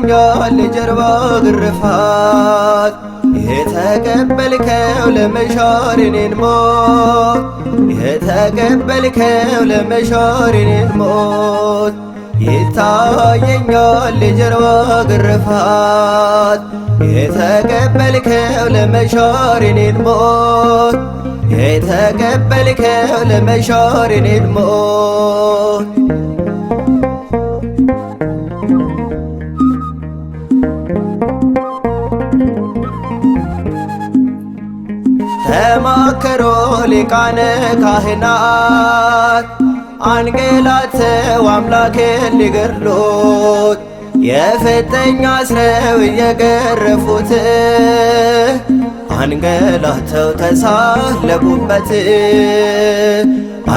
ይታየኛል የጀርባ ግርፋት የተቀበልከው ለመሻር የኔን ሞት የተቀበልከው ለመሻር የኔን ሞት ይታየኛል የጀርባ ግርፋት የተቀበልከው ለመሻር የኔን ሞት የተቀበልከው ለመሻር የኔን ሞት ተማከሮ ሊቃነ ካህናት አንገላተው አምላኬን ሊገድሉት የፍጥኝ አስረው እየገረፉት አንገላተው ተሳለቁበት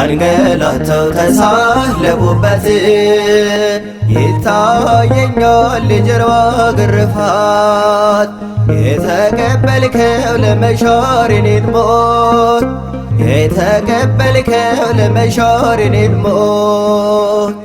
አንገላተው ተሳለቁበት ይታየኛል የጀርባ ግርፋት የተቀበልከው ለመሻር የኔን ሞት የተቀበልከው ለመሻር የኔን ሞት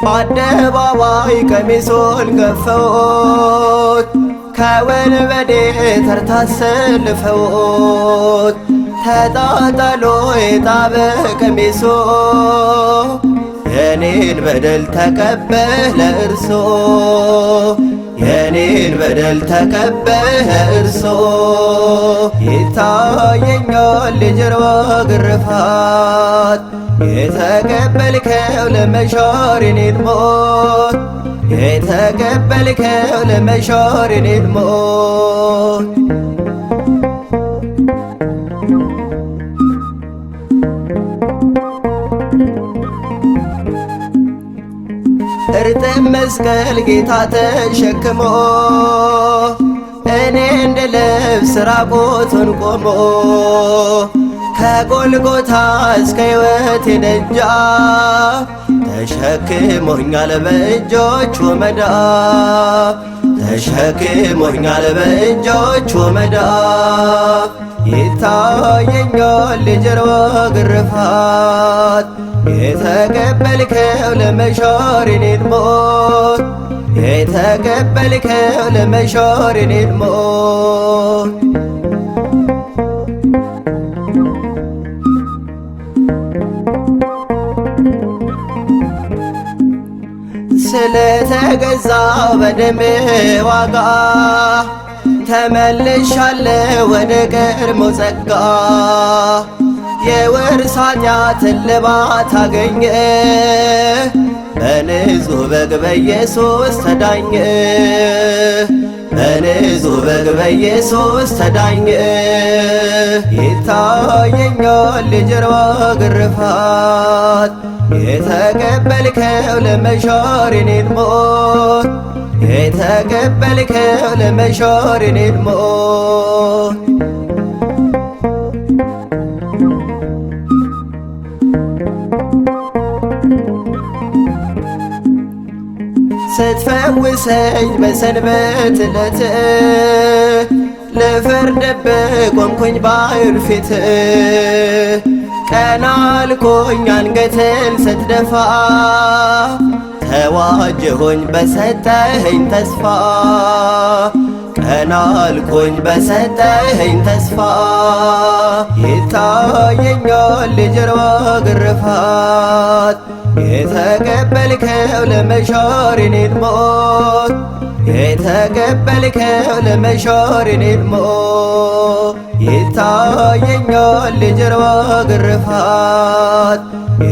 በአደባባይ ቀሚሶን ገፈውት ከወንበዴ ተርታ አሰልፈውት ተጣጣሎ ዕጣ በቀሚሶ የኔን በደል ተቀበለ እርሶ የኔን በደል ተቀበለ እርሶ ይታየኛል የጀርባ ግርፋት የተቀበልከው ለመሻር የኔን ሞት የተቀበልከው ለመሻር የኔን ሞት እርጥብ መስቀል ጌታ ተሸክሞ እኔ እንደ ልብስ ራቁቱን ቆሞ ከጎልጎታ እስከ ሕይወቴ ደጃፍ ተሸክሞኛል በእጆቹ መዳፍ ተሸክሞኛል በእጆቹ መዳፍ ይታየኛል የጀርባ ግርፋት የተቀበልከው ለመሻር የኔን ሞት የተቀበልከው ለመሻር የኔን ሞት ስለተገዛው በደም ዋጋ ተመልሻለሁ ወደ ቀድሞ ጸጋ የውርስ ኃጢአትን ልባት አገኘ በንጹሕ በግ በኢየሱስ ተዳኘ በንጹሕ በግ በኢየሱስ ተዳኘ ይታየኛል የጀርባ ግርፋት የተቀበልከው ለመሻር የኔን ሞት የተቀበልከው ለመሻር የኔን ሞት ስትፈውሰኝ በሰንበት ዕለት ልፈርድብህ ቆምኩኝ በአይሁድ ፊት ቀና አልኩኝ አንገቴን ስትደፋ ተዋጀሁኝ በሰጠኸኝ ተስፋ ቀና አልኩኝ በሰጠኸኝ ተስፋ ይታየኛል የጀርባ ግርፋት የተቀበልከው ለመሻር የኔን ሞት የተቀበልከው ለመሻር የኔን ሞት ይታየኛል የጀርባ ግርፋት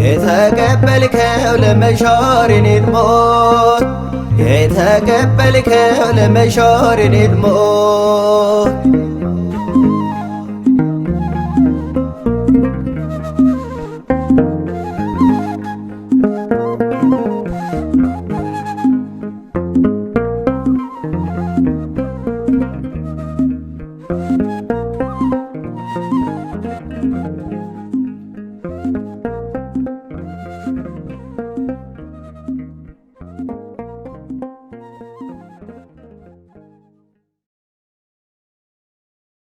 የተቀበልከው ለመሻር የኔን ሞት የተቀበልከው ለመሻር የኔን ሞት you.